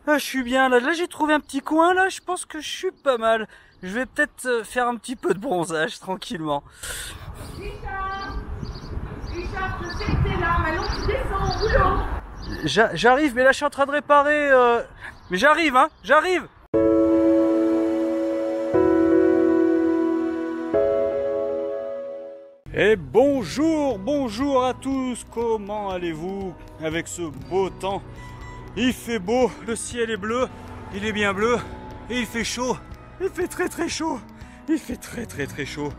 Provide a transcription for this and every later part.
Ah, je suis bien là. Là, j'ai trouvé un petit coin là. Je pense que je suis pas mal. Je vais peut-être faire un petit peu de bronzage tranquillement. Richard, je sais que t'es là. Maintenant, tu descends au boulot. J'arrive, mais là, je suis en train de réparer. Mais j'arrive, hein. J'arrive. Et bonjour à tous. Comment allez-vous avec ce beau temps? Il fait beau, le ciel est bleu, il est bien bleu, et il fait chaud, il fait très chaud, il fait très chaud.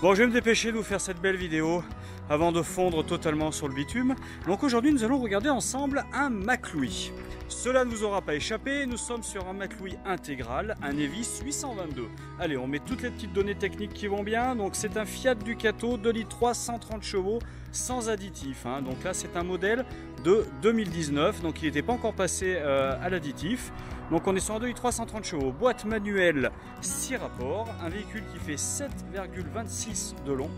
Bon, je vais me dépêcher de vous faire cette belle vidéo avant de fondre totalement sur le bitume. Donc aujourd'hui, nous allons regarder ensemble un McLouis. Cela ne vous aura pas échappé, nous sommes sur un McLouis intégral, un Evis 822. Allez, on met toutes les petites données techniques qui vont bien. Donc c'est un Fiat Ducato 2 litres 3, 130 chevaux, sans additif. Donc là, c'est un modèle de 2019, donc il n'était pas encore passé à l'additif. Donc on est sur un 2 litres 3, 130 chevaux, boîte manuelle 6 rapports, un véhicule qui fait 7,26 de long,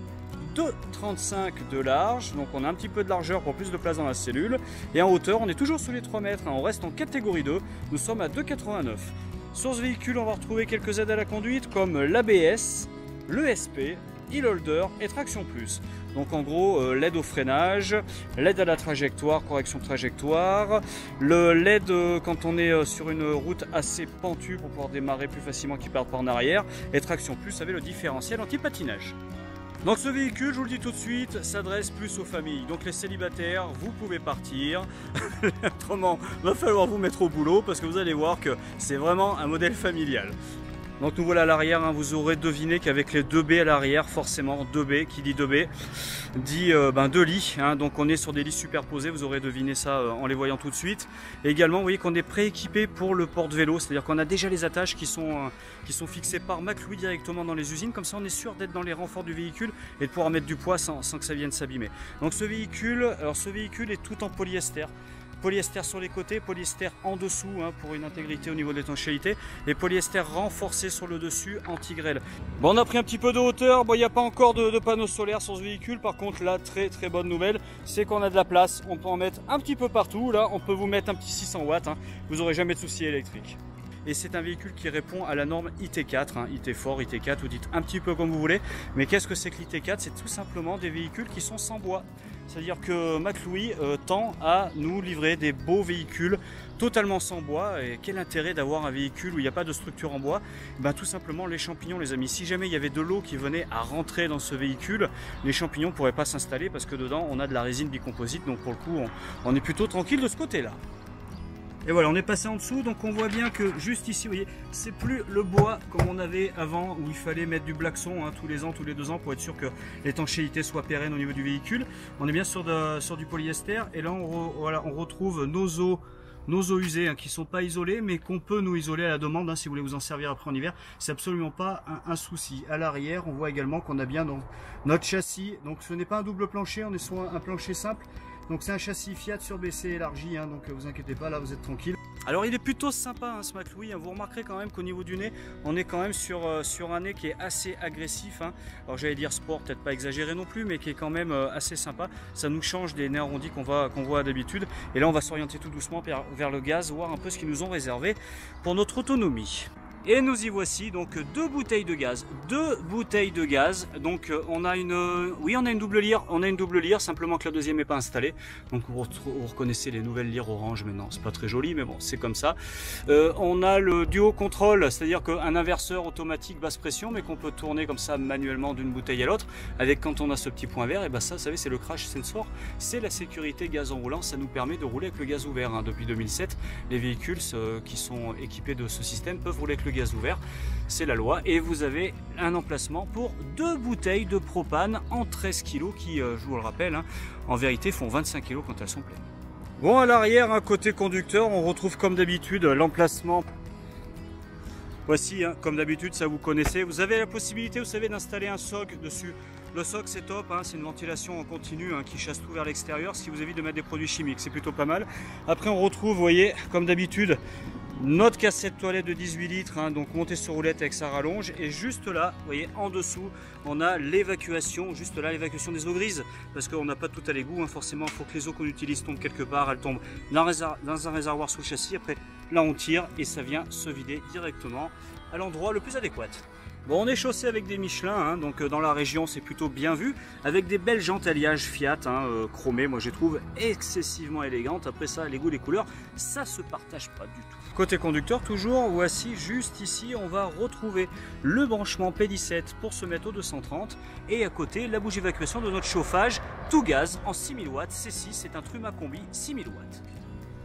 2,35 de large, donc on a un petit peu de largeur pour plus de place dans la cellule, et en hauteur on est toujours sous les 3 mètres, on reste en catégorie 2, nous sommes à 2,89. Sur ce véhicule on va retrouver quelques aides à la conduite comme l'ABS, l'ESP, e-holder et traction plus. Donc en gros l'aide au freinage, l'aide à la trajectoire, correction de trajectoire, l'aide quand on est sur une route assez pentue pour pouvoir démarrer plus facilement qu'il parte par en arrière, et traction plus avec le différentiel anti-patinage. Donc ce véhicule, je vous le dis tout de suite, s'adresse plus aux familles. Donc les célibataires, vous pouvez partir. Autrement, il va falloir vous mettre au boulot parce que vous allez voir que c'est vraiment un modèle familial. Donc nous voilà à l'arrière, vous aurez deviné qu'avec les 2B à l'arrière, forcément 2B, qui dit 2B, dit 2 lits. Donc on est sur des lits superposés, vous aurez deviné ça en les voyant tout de suite. Et également, vous voyez qu'on est prééquipé pour le porte-vélo, c'est-à-dire qu'on a déjà les attaches qui sont fixées par McLouis directement dans les usines. Comme ça, on est sûr d'être dans les renforts du véhicule et de pouvoir mettre du poids sans que ça vienne s'abîmer. Donc ce véhicule est tout en polyester. Polyester sur les côtés, polyester en dessous pour une intégrité au niveau de l'étanchéité, et polyester renforcé sur le dessus anti-grêle. Bon, on a pris un petit peu de hauteur, bon, il n'y a pas encore de panneaux solaires sur ce véhicule. Par contre la très bonne nouvelle, c'est qu'on a de la place, on peut en mettre un petit peu partout. Là on peut vous mettre un petit 600 watts, vous n'aurez jamais de soucis électriques. Et c'est un véhicule qui répond à la norme IT4, IT fort, IT4, vous dites un petit peu comme vous voulez. Mais qu'est-ce que c'est que l'IT4? C'est tout simplement des véhicules qui sont sans bois. C'est-à-dire que McLouis tend à nous livrer des beaux véhicules totalement sans bois. Et quel intérêt d'avoir un véhicule où il n'y a pas de structure en bois? Tout simplement les champignons, les amis. Si jamais il y avait de l'eau qui venait à rentrer dans ce véhicule, les champignons ne pourraient pas s'installer parce que dedans on a de la résine bicomposite. Donc pour le coup on est plutôt tranquille de ce côté-là. Et voilà, on est passé en dessous, donc on voit bien que juste ici, vous voyez, c'est plus le bois comme on avait avant, où il fallait mettre du blackson tous les ans, tous les 2 ans, pour être sûr que l'étanchéité soit pérenne au niveau du véhicule. On est bien sur du polyester, et là on retrouve nos eaux usées qui ne sont pas isolées, mais qu'on peut nous isoler à la demande si vous voulez vous en servir après en hiver. C'est absolument pas un souci. À l'arrière, on voit également qu'on a bien notre châssis, donc ce n'est pas un double plancher, on est sur un plancher simple. Donc c'est un châssis Fiat surbaissé élargi, donc vous inquiétez pas, là vous êtes tranquille. Alors il est plutôt sympa ce McLouis, vous remarquerez quand même qu'au niveau du nez, on est quand même sur un nez qui est assez agressif. Alors j'allais dire sport, peut-être pas exagéré non plus, mais qui est quand même assez sympa. Ça nous change des nez arrondis qu'on voit d'habitude. Et là on va s'orienter tout doucement vers le gaz, voir un peu ce qu'ils nous ont réservé pour notre autonomie. Et nous y voici, donc 2 bouteilles de gaz. Donc on a une double lyre, simplement que la deuxième n'est pas installée. Donc vous reconnaissez les nouvelles lyres orange maintenant, c'est pas très joli, mais bon, c'est comme ça. On a le duo contrôle, c'est-à-dire qu'un inverseur automatique basse pression, mais qu'on peut tourner comme ça manuellement d'une bouteille à l'autre. Avec, quand on a ce petit point vert, et ça, vous savez, c'est le crash sensor, c'est la sécurité gaz en roulant. Ça nous permet de rouler avec le gaz ouvert. Depuis 2007, les véhicules qui sont équipés de ce système peuvent rouler avec le gaz ouvert, c'est la loi. Et vous avez un emplacement pour 2 bouteilles de propane en 13 kg qui, je vous le rappelle, en vérité font 25 kg quand elles sont pleines. Bon, à l'arrière, côté conducteur, on retrouve comme d'habitude l'emplacement. Voici, comme d'habitude, ça vous connaissez. Vous avez la possibilité, vous savez, d'installer un SOC dessus. Le SOC, c'est top, c'est une ventilation en continu qui chasse tout vers l'extérieur, ce qui vous évite de mettre des produits chimiques, c'est plutôt pas mal. Après, on retrouve, vous voyez, comme d'habitude, Notre cassette toilette de 18 litres, hein, donc montée sur roulette avec sa rallonge. Et juste là, vous voyez, en dessous, on a l'évacuation, juste là, l'évacuation des eaux grises. Parce qu'on n'a pas tout à l'égout, hein, forcément, il faut que les eaux qu'on utilise tombent quelque part. Elles tombent dans un réservoir sous le châssis. Après, là, on tire et ça vient se vider directement à l'endroit le plus adéquat. Bon, on est chaussé avec des Michelin, hein, donc dans la région c'est plutôt bien vu, avec des belles jantes alliage Fiat, hein, chromées, moi je les trouve excessivement élégantes. Après ça, les goûts, les couleurs, ça se partage pas du tout. Côté conducteur toujours, voici juste ici, on va retrouver le branchement P17 pour se mettre au 230, et à côté la bougie évacuation de notre chauffage, tout gaz en 6000 watts, C6, c'est un Truma Combi 6000 watts.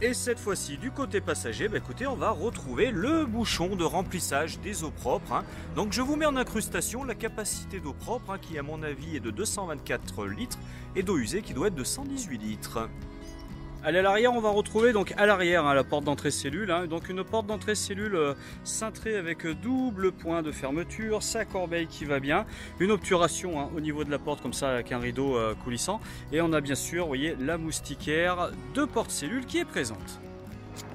Et cette fois-ci, du côté passager, bah écoutez, on va retrouver le bouchon de remplissage des eaux propres, hein. Donc je vous mets en incrustation la capacité d'eau propre, hein, qui à mon avis est de 224 litres, et d'eau usée qui doit être de 118 litres. Allez, à l'arrière, on va retrouver donc à l'arrière, hein, la porte d'entrée cellule, hein, donc une porte d'entrée cellule cintrée avec double point de fermeture, sa corbeille qui va bien, une obturation, hein, au niveau de la porte comme ça avec un rideau coulissant, et on a bien sûr, vous voyez, la moustiquaire de porte cellule qui est présente.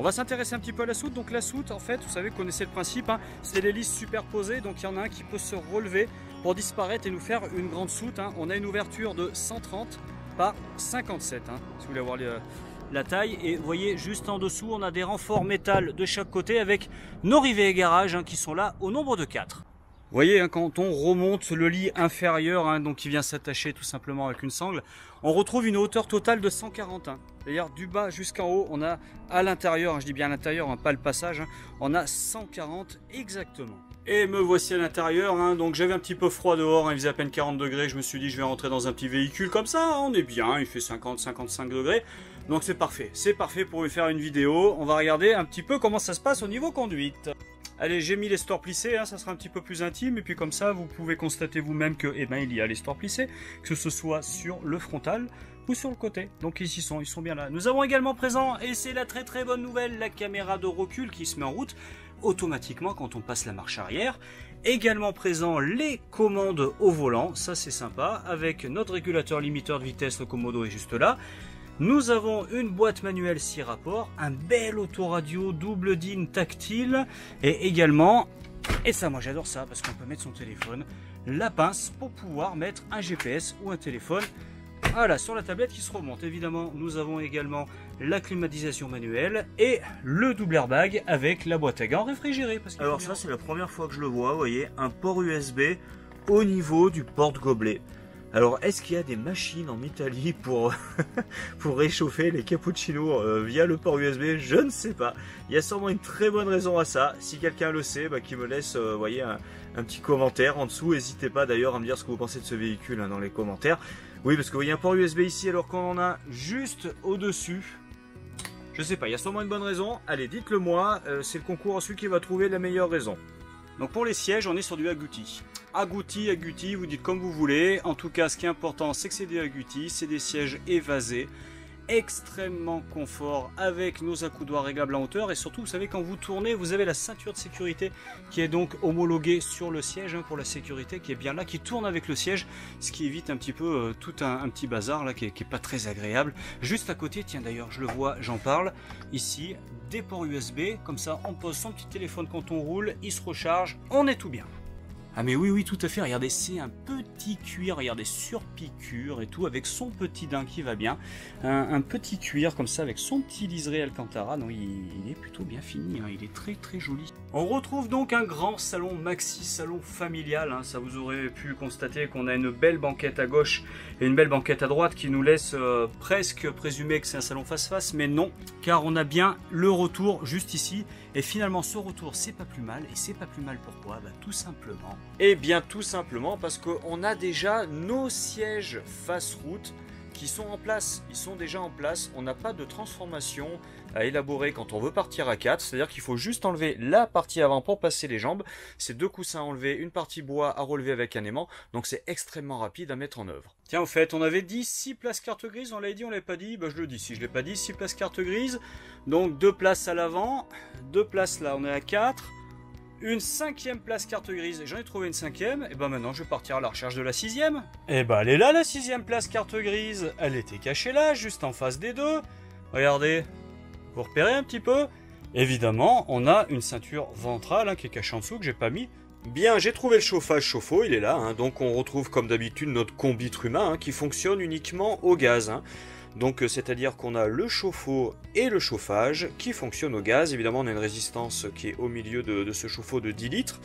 On va s'intéresser un petit peu à la soute. Donc la soute, en fait, vous savez, vous connaissez le principe, hein, c'est l'hélice superposée, donc il y en a un qui peut se relever pour disparaître et nous faire une grande soute, hein. On a une ouverture de 130 par 57, hein, si vous voulez avoir la taille, et vous voyez juste en dessous on a des renforts métal de chaque côté avec nos rivets et garages, hein, qui sont là au nombre de 4. Vous voyez, hein, quand on remonte le lit inférieur, hein, donc qui vient s'attacher tout simplement avec une sangle, on retrouve une hauteur totale de 140, hein. D'ailleurs du bas jusqu'en haut, on a à l'intérieur, hein, je dis bien à l'intérieur, hein, pas le passage, hein, on a 140 exactement. Et me voici à l'intérieur, hein, donc j'avais un petit peu froid dehors, hein, il faisait à peine 40 degrés, je me suis dit je vais rentrer dans un petit véhicule comme ça, on est bien, il fait 50-55 degrés. Donc c'est parfait pour vous faire une vidéo. On va regarder un petit peu comment ça se passe au niveau conduite. Allez, j'ai mis les stores plissés, hein, ça sera un petit peu plus intime, et puis comme ça vous pouvez constater vous-même que il y a les stores plissés, que ce soit sur le frontal ou sur le côté. Donc ils sont bien là. Nous avons également présent, et c'est la très bonne nouvelle, la caméra de recul qui se met en route automatiquement quand on passe la marche arrière. Également présent les commandes au volant, ça c'est sympa, avec notre régulateur limiteur de vitesse, le Komodo est juste là. Nous avons une boîte manuelle 6 rapports, un bel autoradio double DIN tactile, et également, et ça moi j'adore ça parce qu'on peut mettre son téléphone, la pince pour pouvoir mettre un GPS ou un téléphone, voilà, sur la tablette qui se remonte. Évidemment, nous avons également la climatisation manuelle et le double airbag avec la boîte à gants réfrigérée. Alors ça c'est la première fois que je le vois, vous voyez, un port USB au niveau du porte-gobelet. Alors, est-ce qu'il y a des machines en Italie pour, pour réchauffer les cappuccinos via le port USB? Je ne sais pas. Il y a sûrement une très bonne raison à ça. Si quelqu'un le sait, bah, qu'il me laisse voyez, un petit commentaire en dessous. N'hésitez pas d'ailleurs à me dire ce que vous pensez de ce véhicule, hein, dans les commentaires. Oui, parce que vous voyez un port USB ici alors qu'on en a juste au-dessus. Je sais pas, il y a sûrement une bonne raison. Allez, dites-le moi. C'est le concours ensuite qui va trouver la meilleure raison. Donc pour les sièges, on est sur du agouti. Agouti, vous dites comme vous voulez. En tout cas, ce qui est important, c'est que c'est des agoutis, c'est des sièges évasés, extrêmement confort avec nos accoudoirs réglables en hauteur. Et surtout, vous savez, quand vous tournez, vous avez la ceinture de sécurité qui est donc homologuée sur le siège, hein, pour la sécurité, qui est bien là, qui tourne avec le siège, ce qui évite un petit peu tout un petit bazar là qui est pas très agréable. Juste à côté, tiens d'ailleurs, je le vois, j'en parle, ici, des ports USB, comme ça on pose son petit téléphone quand on roule, il se recharge, on est tout bien. Ah mais oui, tout à fait, regardez, c'est un petit cuir, regardez, sur piqûre et tout, avec son petit daim qui va bien. Un petit cuir comme ça, avec son petit liseré Alcantara, non, il est plutôt bien fini, hein, il est très joli. On retrouve donc un grand salon maxi, salon familial, hein, ça vous aurez pu constater qu'on a une belle banquette à gauche et une belle banquette à droite qui nous laisse presque présumer que c'est un salon face-face, mais non, car on a bien le retour juste ici. Et finalement ce retour c'est pas plus mal, et c'est pas plus mal pourquoi? Bah, tout simplement. Eh bien tout simplement parce qu'on a déjà nos sièges face route qui sont en place, ils sont déjà en place, on n'a pas de transformation à élaborer quand on veut partir à 4, c'est à dire qu'il faut juste enlever la partie avant pour passer les jambes, c'est 2 coussins à enlever, une partie bois à relever avec un aimant, donc c'est extrêmement rapide à mettre en œuvre. Tiens, au fait, on avait dit 6 places carte grise, on l'avait dit, on l'avait pas dit, bah je le dis, si je l'ai pas dit, 6 places carte grise, donc 2 places à l'avant, 2 places là, on est à 4, une 5e place carte grise, j'en ai trouvé une 5e, et ben maintenant je vais partir à la recherche de la 6e. Et ben elle est là la 6e place carte grise, elle était cachée là, juste en face des deux. Regardez, vous repérez un petit peu, Évidemment, on a une ceinture ventrale qui est cachée en dessous, que j'ai pas mis. Bien, j'ai trouvé le chauffage chauffe-eau, il est là. Donc on retrouve comme d'habitude notre combi Truma qui fonctionne uniquement au gaz. Donc c'est-à-dire qu'on a le chauffe-eau et le chauffage qui fonctionnent au gaz. Évidemment, on a une résistance qui est au milieu de ce chauffe-eau de 10 litres.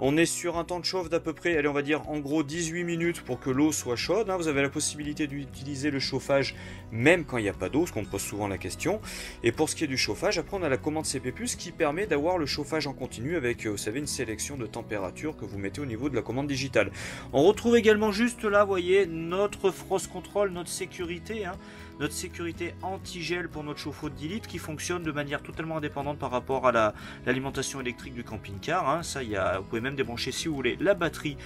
On est sur un temps de chauffe d'à peu près, allez, on va dire en gros 18 minutes pour que l'eau soit chaude. Vous avez la possibilité d'utiliser le chauffage même quand il n'y a pas d'eau, ce qu'on me pose souvent la question. Et pour ce qui est du chauffage, après on a la commande CP+ qui permet d'avoir le chauffage en continu avec, vous savez, une sélection de température que vous mettez au niveau de la commande digitale. On retrouve également juste là, vous voyez, notre frost control, notre sécurité, notre sécurité anti-gel pour notre chauffe-eau de 10 litres qui fonctionne de manière totalement indépendante par rapport à l'alimentation électrique du camping-car. Ça, vous pouvez même débrancher si vous voulez la batterie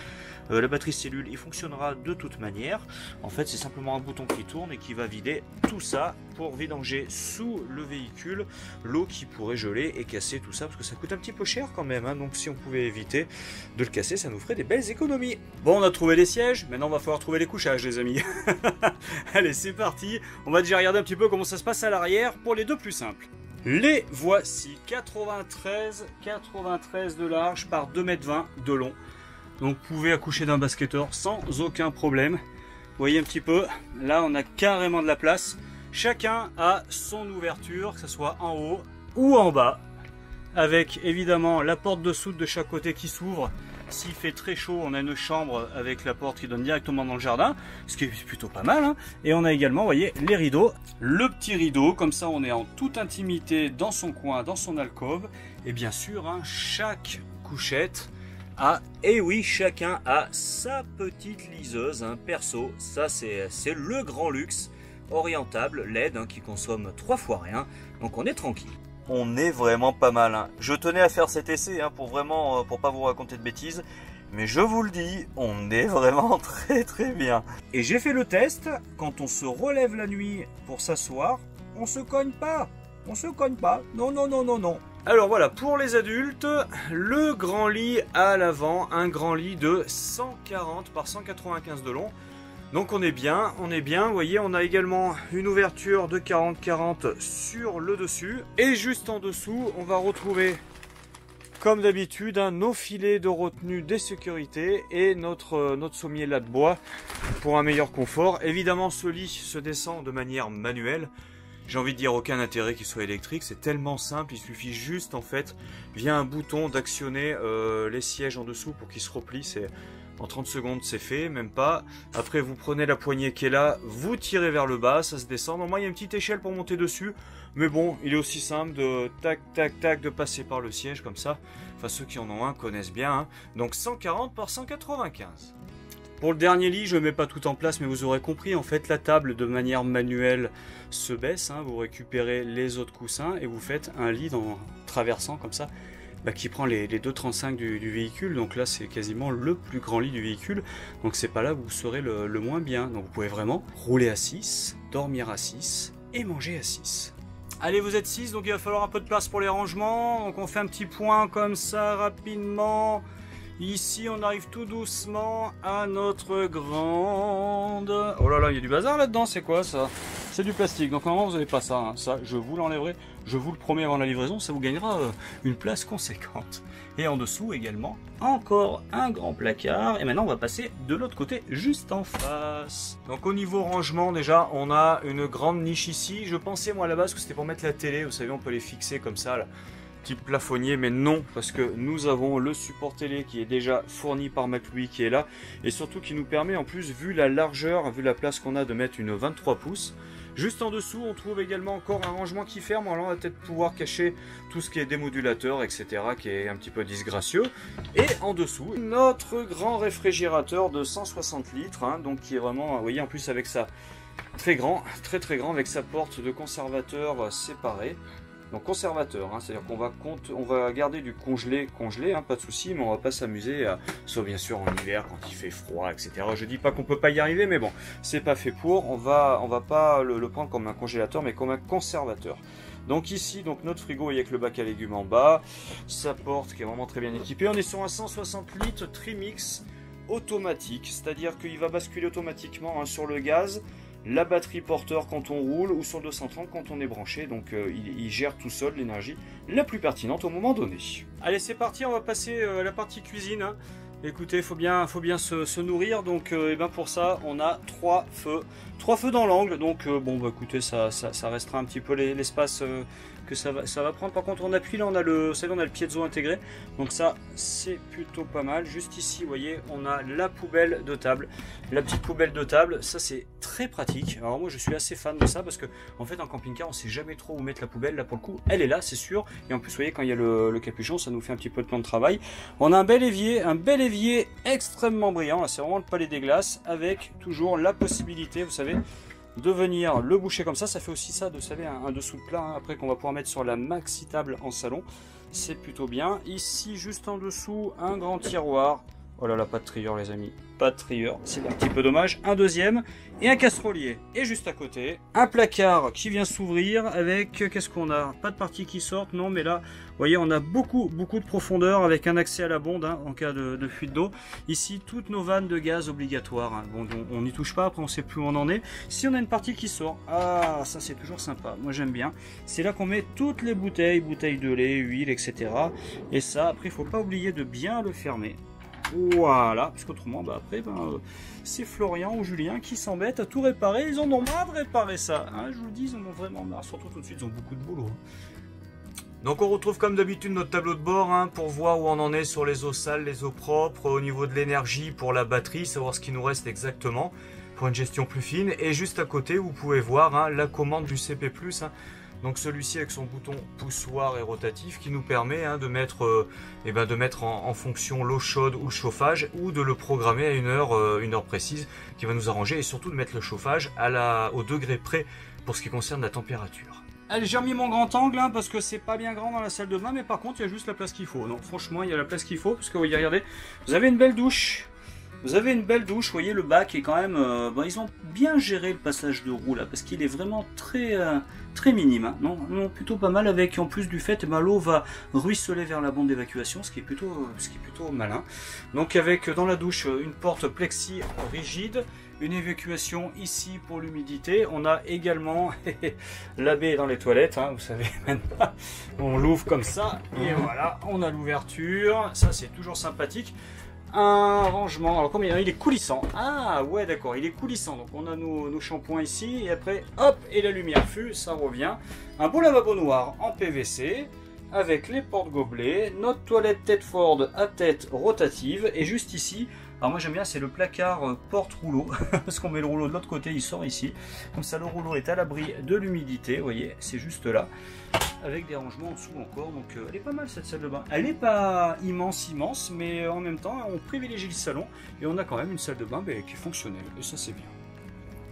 cellule, il fonctionnera de toute manière. En fait, c'est simplement un bouton qui tourne et qui va vider tout ça pour vidanger sous le véhicule l'eau qui pourrait geler et casser tout ça, parce que ça coûte un petit peu cher quand même. Donc si on pouvait éviter de le casser, ça nous ferait des belles économies. Bon, on a trouvé les sièges, maintenant on va falloir trouver les couchages, les amis. Allez, c'est parti. On va déjà regarder un petit peu comment ça se passe à l'arrière pour les deux plus simples. Les voici, 93 de large par 2,20 m de long. Donc vous pouvez accoucher d'un basketteur sans aucun problème. Vous voyez un petit peu, là on a carrément de la place. Chacun a son ouverture, que ce soit en haut ou en bas. Avec évidemment la porte de soute de chaque côté qui s'ouvre. S'il fait très chaud, on a une chambre avec la porte qui donne directement dans le jardin, ce qui est plutôt pas mal. Et on a également, vous voyez, les rideaux. Le petit rideau, comme ça on est en toute intimité dans son coin, dans son alcôve. Et bien sûr, chaque couchette et oui, chacun a sa petite liseuse perso. Ça c'est le grand luxe orientable LED qui consomme 3 fois rien, donc on est tranquille. On est vraiment pas mal. Je tenais à faire cet essai pour pas vous raconter de bêtises, mais je vous le dis, on est vraiment très bien. Et j'ai fait le test, quand on se relève la nuit pour s'asseoir, on se cogne pas. Non. Alors voilà, pour les adultes, le grand lit à l'avant, un grand lit de 140 par 195 de long. Donc on est bien, vous voyez, on a également une ouverture de 40-40 sur le dessus. Et juste en dessous, on va retrouver, comme d'habitude, nos filets de retenue des sécurités et notre sommier là de bois pour un meilleur confort. Évidemment, ce lit se descend de manière manuelle. J'ai envie de dire aucun intérêt qu'il soit électrique, c'est tellement simple, il suffit juste en fait via un bouton d'actionner les sièges en dessous pour qu'ils se replient. En 30 secondes c'est fait, même pas. Après vous prenez la poignée qui est là, vous tirez vers le bas, ça se descend. Normalement il y a une petite échelle pour monter dessus, mais bon, il est aussi simple de tac de passer par le siège comme ça. Enfin ceux qui en ont un connaissent bien. Donc 140 par 195. Pour le dernier lit, je ne mets pas tout en place, mais vous aurez compris, en fait, la table de manière manuelle se baisse. Vous récupérez les autres coussins et vous faites un lit en traversant comme ça, qui prend les 2,35 du véhicule. Donc là, c'est quasiment le plus grand lit du véhicule. Donc c'est pas là où vous serez le moins bien. Donc vous pouvez vraiment rouler à 6, dormir à 6 et manger à 6. Allez, vous êtes 6, donc il va falloir un peu de place pour les rangements. Donc on fait un petit point comme ça, rapidement. Ici, on arrive tout doucement à notre grande... Oh là là, il y a du bazar là-dedans, c'est quoi ça? C'est du plastique, donc normalement vous n'avez pas ça. Ça, je vous l'enlèverai, je vous le promets avant la livraison, ça vous gagnera une place conséquente. Et en dessous également, encore un grand placard. Et maintenant, on va passer de l'autre côté, juste en face. Donc au niveau rangement, déjà, on a une grande niche ici. Je pensais, moi, à la base, que c'était pour mettre la télé. Vous savez, on peut les fixer comme ça, là. Type plafonnier, mais non, parce que nous avons le support télé qui est déjà fourni par McLouis qui est là, et surtout qui nous permet en plus, vu la largeur, vu la place qu'on a, de mettre une 23 pouces. Juste en dessous, on trouve également encore un rangement qui ferme. Alors on va peut-être pouvoir cacher tout ce qui est démodulateur, etc., qui est un petit peu disgracieux. Et en dessous, notre grand réfrigérateur de 160 litres, donc qui est vraiment, vous voyez, en plus avec ça, très grand, très grand, avec sa porte de conservateur séparée. Donc conservateur, c'est-à-dire qu'on va garder du congelé, pas de souci, mais on va pas s'amuser à, sauf bien sûr en hiver quand il fait froid, etc. Je dis pas qu'on peut pas y arriver, mais bon, c'est pas fait pour. On va pas le prendre comme un congélateur, mais comme un conservateur. Donc ici, notre frigo avec le bac à légumes en bas, sa porte qui est vraiment très bien équipée. On est sur un 160 litres Trimix automatique, c'est-à-dire qu'il va basculer automatiquement sur le gaz. la batterie porteur quand on roule ou sur le 230 quand on est branché. Donc il gère tout seul l'énergie la plus pertinente au moment donné. Allez, c'est parti, on va passer à la partie cuisine. Hein. Écoutez, faut bien se nourrir, donc et ben pour ça on a 3 feux dans l'angle, donc bon bah écoutez, ça restera un petit peu l'espace que ça va prendre. Par contre on appuie, là on a le piezo intégré, donc ça c'est plutôt pas mal. Juste ici vous voyez on a la poubelle de table, la petite poubelle de table, ça c'est très pratique. Alors moi je suis assez fan de ça parce que en fait en camping-car on sait jamais trop où mettre la poubelle. Là pour le coup elle est là, c'est sûr, et en plus vous voyez quand il y a le capuchon ça nous fait un petit peu de temps de travail. On a un bel évier extrêmement brillant, là c'est vraiment le palais des glaces, avec toujours la possibilité, vous savez, de venir le boucher comme ça fait aussi ça, vous savez, un dessous de plat, hein, après qu'on va pouvoir mettre sur la maxi table en salon, c'est plutôt bien. Ici juste en dessous un grand tiroir, oh là là, pas de trieur les amis, pas de trieur, c'est un petit peu dommage. Un deuxième et un casserolier, et juste à côté un placard qui vient s'ouvrir avec, qu'est-ce qu'on a, pas de partie qui sortent, non, mais là vous voyez on a beaucoup de profondeur avec un accès à la bonde, hein, en cas de fuite d'eau. Ici toutes nos vannes de gaz obligatoires, hein. Bon, on n'y touche pas, après on sait plus où on en est. Si on a une partie qui sort, ah ça c'est toujours sympa, moi j'aime bien, c'est là qu'on met toutes les bouteilles de lait, huile, etc. Et ça après il faut pas oublier de bien le fermer. Voilà, parce qu'autrement, bah après, c'est Florian ou Julien qui s'embêtent à tout réparer. Ils en ont marre de réparer ça. Hein, je vous le dis, ils en ont vraiment marre. Surtout tout de suite, ils ont beaucoup de boulot. Donc on retrouve comme d'habitude notre tableau de bord, hein, pour voir où on en est sur les eaux sales, les eaux propres, au niveau de l'énergie pour la batterie, savoir ce qui nous reste exactement pour une gestion plus fine. Et juste à côté, vous pouvez voir, hein, la commande du CP+. Hein. Donc celui-ci avec son bouton poussoir et rotatif qui nous permet, hein, de mettre, en fonction l'eau chaude ou le chauffage, ou de le programmer à une heure précise qui va nous arranger, et surtout de mettre le chauffage au degré près pour ce qui concerne la température. Allez, j'ai remis mon grand angle, hein, parce que c'est pas bien grand dans la salle de bain, mais par contre il y a juste la place qu'il faut. Donc franchement il y a la place qu'il faut, parce que vous voyez, regardez, vous avez une belle douche. Vous voyez le bac est quand même, ils ont bien géré le passage de roue là, parce qu'il est vraiment très minime, hein. Non, plutôt pas mal, avec en plus du fait, l'eau va ruisseler vers la bande d'évacuation, ce qui est plutôt malin. Donc avec dans la douche une porte plexi rigide, une évacuation ici pour l'humidité. On a également la baie dans les toilettes, hein, vous savez maintenant, on l'ouvre comme ça, et voilà, on a l'ouverture, ça c'est toujours sympathique. Un rangement, alors combien il est coulissant, ah ouais d'accord, il est coulissant, donc on a nos shampoings ici, et après hop, et la lumière fut, ça revient. Un beau lavabo noir en PVC, avec les portes gobelets, notre toilette Tedford à tête rotative, et juste ici, alors moi j'aime bien, c'est le placard porte-rouleau, parce qu'on met le rouleau de l'autre côté, il sort ici, comme ça le rouleau est à l'abri de l'humidité, vous voyez, c'est juste là, avec des rangements en dessous encore, donc elle est pas mal cette salle de bain. Elle n'est pas immense, mais en même temps on privilégie le salon, et on a quand même une salle de bain qui est fonctionnelle, et ça c'est bien.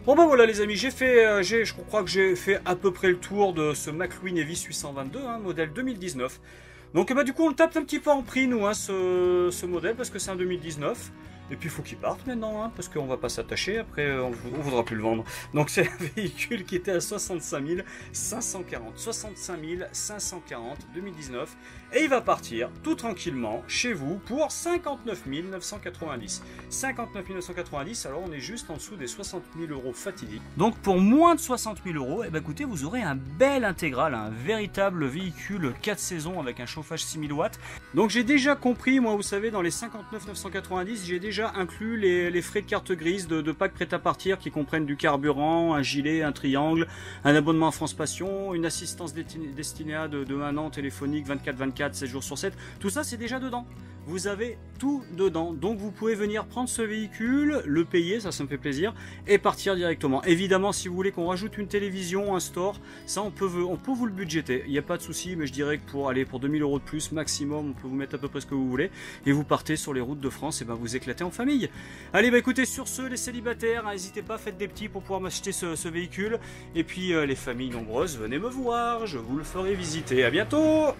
Bon ben voilà les amis, je crois que j'ai fait à peu près le tour de ce McLuhan Evis 822, hein, modèle 2019. Donc du coup on le tape un petit peu en prix nous, hein, ce modèle, parce que c'est un 2019. Et puis il faut qu'il parte maintenant, hein, parce qu'on va pas s'attacher, après on ne voudra plus le vendre. Donc c'est un véhicule qui était à 65 540, 65 540 2019, et il va partir tout tranquillement chez vous pour 59 990. 59 990, alors on est juste en dessous des 60 000 € fatidiques. Donc pour moins de 60 000 €, écoutez, vous aurez un bel intégral, un véritable véhicule 4 saisons avec un chauffage 6000 watts. Donc j'ai déjà compris, moi vous savez, dans les 59 990, j'ai déjà inclus les frais de carte grise de pack prêt à partir, qui comprennent du carburant, un gilet, un triangle, un abonnement à France Passion, une assistance Destinea de 1 an téléphonique 24/24, 7 jours sur 7. Tout ça c'est déjà dedans. Vous avez tout dedans, donc vous pouvez venir prendre ce véhicule, le payer, ça me fait plaisir, et partir directement. Évidemment, si vous voulez qu'on rajoute une télévision, un store, ça on peut vous le budgéter, il n'y a pas de souci, mais je dirais que pour 2000 € de plus maximum, on peut vous mettre à peu près ce que vous voulez, et vous partez sur les routes de France, et vous éclatez en famille. Allez, écoutez, sur ce, les célibataires, n'hésitez pas, faites des petits pour pouvoir m'acheter ce véhicule, et puis les familles nombreuses, venez me voir, je vous le ferai visiter. À bientôt.